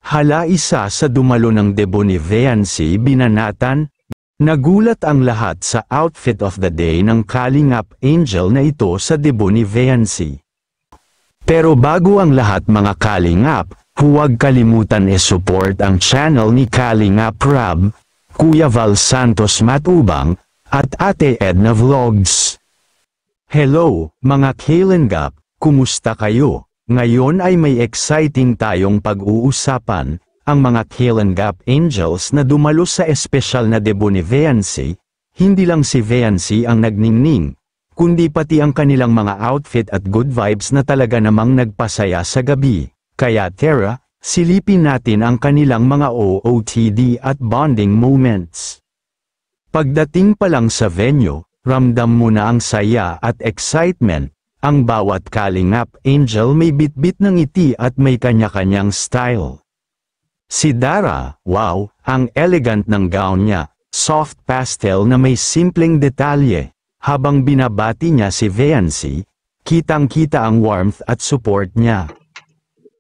Hala, isa sa dumalo ng debut ni Viancy binanatan. Nagulat ang lahat sa outfit of the day ng Kalingap Angel na ito sa debut ni Viancy. Pero bago ang lahat mga Kalingap, huwag kalimutan i-support ang channel ni Kalingap Rab, Kuya Val Santos Matubang, at Ate Edna Vlogs. Hello, mga Kalingap, kumusta kayo? Ngayon ay may exciting tayong pag-uusapan, ang mga Kalingap Angels na dumalo sa espesyal na debut ni Viancy. Hindi lang si Viancy ang nagningning, kundi pati ang kanilang mga outfit at good vibes na talaga namang nagpasaya sa gabi. Kaya tara, silipin natin ang kanilang mga OOTD at bonding moments. Pagdating pa lang sa venue, ramdam mo na ang saya at excitement. Ang bawat Kalingap Angel may bitbit ng ngiti at may kanya-kanyang style. Si Dara, wow, ang elegant ng gown niya, soft pastel na may simpleng detalye. Habang binabati niya si Viancy, kitang-kita ang warmth at support niya.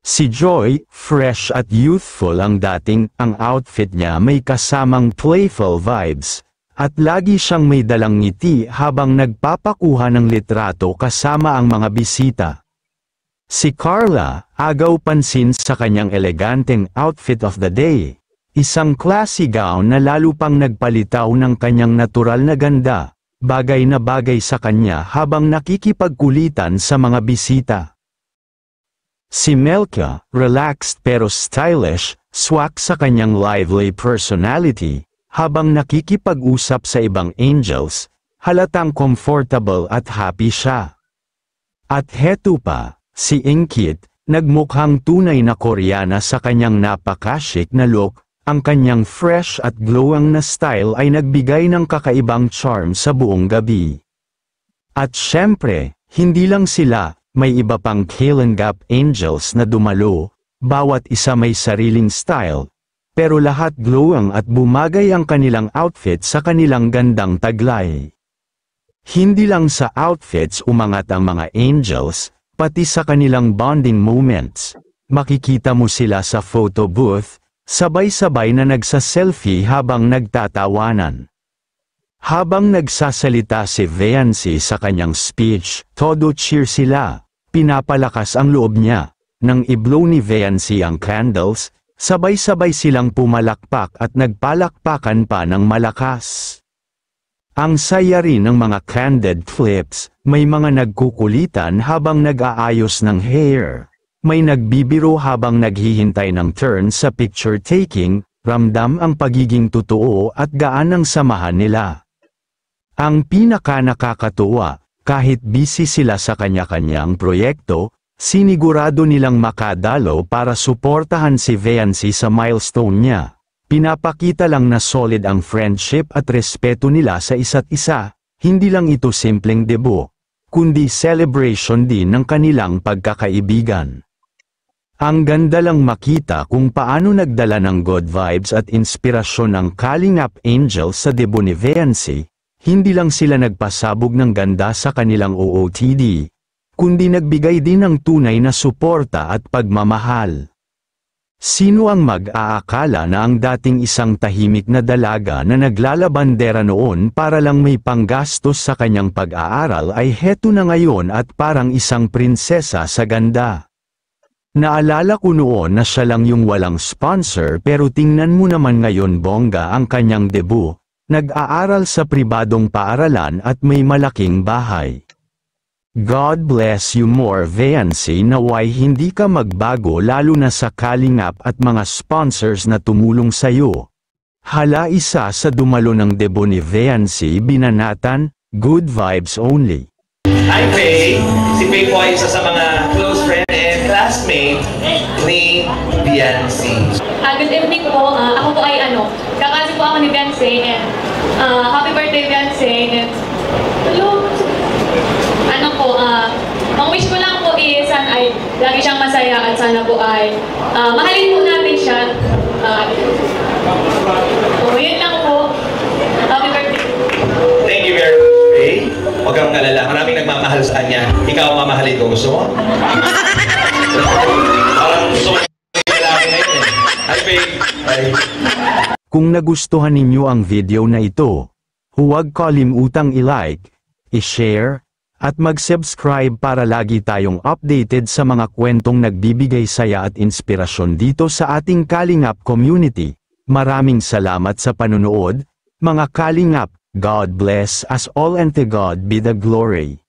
Si Joy, fresh at youthful ang dating, ang outfit niya may kasamang playful vibes. At lagi siyang may dalang ngiti habang nagpapakuha ng litrato kasama ang mga bisita. Si Carla, agaw pansin sa kanyang eleganteng outfit of the day. Isang classy gown na lalo pang nagpalitaw ng kanyang natural na ganda, bagay na bagay sa kanya habang nakikipagkulitan sa mga bisita. Si Melka, relaxed pero stylish, swak sa kanyang lively personality. Habang nakikipag-usap sa ibang angels, halatang comfortable at happy siya. At heto pa, si Inkit, nagmukhang tunay na Koreana sa kanyang napaka-chic na look, ang kanyang fresh at glowing na style ay nagbigay ng kakaibang charm sa buong gabi. At syempre, hindi lang sila, may iba pang Kalingap Angels na dumalo, bawat isa may sariling style. Pero lahat glowing at bumagay ang kanilang outfit sa kanilang gandang taglay. Hindi lang sa outfits umangat ang mga angels, pati sa kanilang bonding moments. Makikita mo sila sa photo booth, sabay-sabay na nagsa-selfie habang nagtatawanan. Habang nagsasalita si Viancy sa kanyang speech, todo cheer sila, pinapalakas ang loob niya. Nang i-blow ni Viancy ang candles, sabay-sabay silang pumalakpak at nagpalakpakan pa ng malakas. Ang saya rin ng mga candid clips, may mga nagkukulitan habang nag-aayos ng hair. May nagbibiro habang naghihintay ng turn sa picture taking, ramdam ang pagiging totoo at gaan ng samahan nila. Ang pinaka-nakakatuwa, kahit busy sila sa kanya-kanyang proyekto, sinigurado nilang makadalo para suportahan si Viancy sa milestone niya. Pinapakita lang na solid ang friendship at respeto nila sa isa't isa, hindi lang ito simpleng debut, kundi celebration din ng kanilang pagkakaibigan. Ang ganda lang makita kung paano nagdala ng good vibes at inspirasyon ng Kalingap Angels sa debut ni Viancy, hindi lang sila nagpasabog ng ganda sa kanilang OOTD, kundi nagbigay din ng tunay na suporta at pagmamahal. Sino ang mag-aakala na ang dating isang tahimik na dalaga na naglalabandera noon para lang may panggastos sa kanyang pag-aaral ay heto na ngayon at parang isang prinsesa sa ganda. Naalala ko noon na siya lang yung walang sponsor pero tingnan mo naman ngayon bongga ang kanyang debut, nag-aaral sa pribadong paaralan at may malaking bahay. God bless you more Viancy, naway hindi ka magbago lalo na sa Kalingap at mga sponsors na tumulong sa'yo. Hala, isa sa dumalo ng debut ni Viancy binanatan, good vibes only. Hi Faye! Si Faye po ay isa sa mga close friend and classmate ni Viancy. Good evening po. Ako po ay kakasi po ako ni Viancy and happy birthday Viancy and hello! Ang wish ko lang po is sana ay lagi siyang masaya at sana po ay mahalin po natin siya. Yun lang po. Happy birthday. Thank you very much, Faye. Huwag kang alala. Maraming nagmamahal sa kanya. Ikaw ang mamahalin ko. Gusto mo? Parang gusto mo yung lalaki ngayon eh. Hi, Faye. Bye. Kung nagustuhan ninyo ang video na ito, huwag kalimutang i-like, i-share, at mag-subscribe para lagi tayong updated sa mga kwentong nagbibigay saya at inspirasyon dito sa ating Kalingap community. Maraming salamat sa panunood, mga Kalingap. God bless us all and to God be the glory.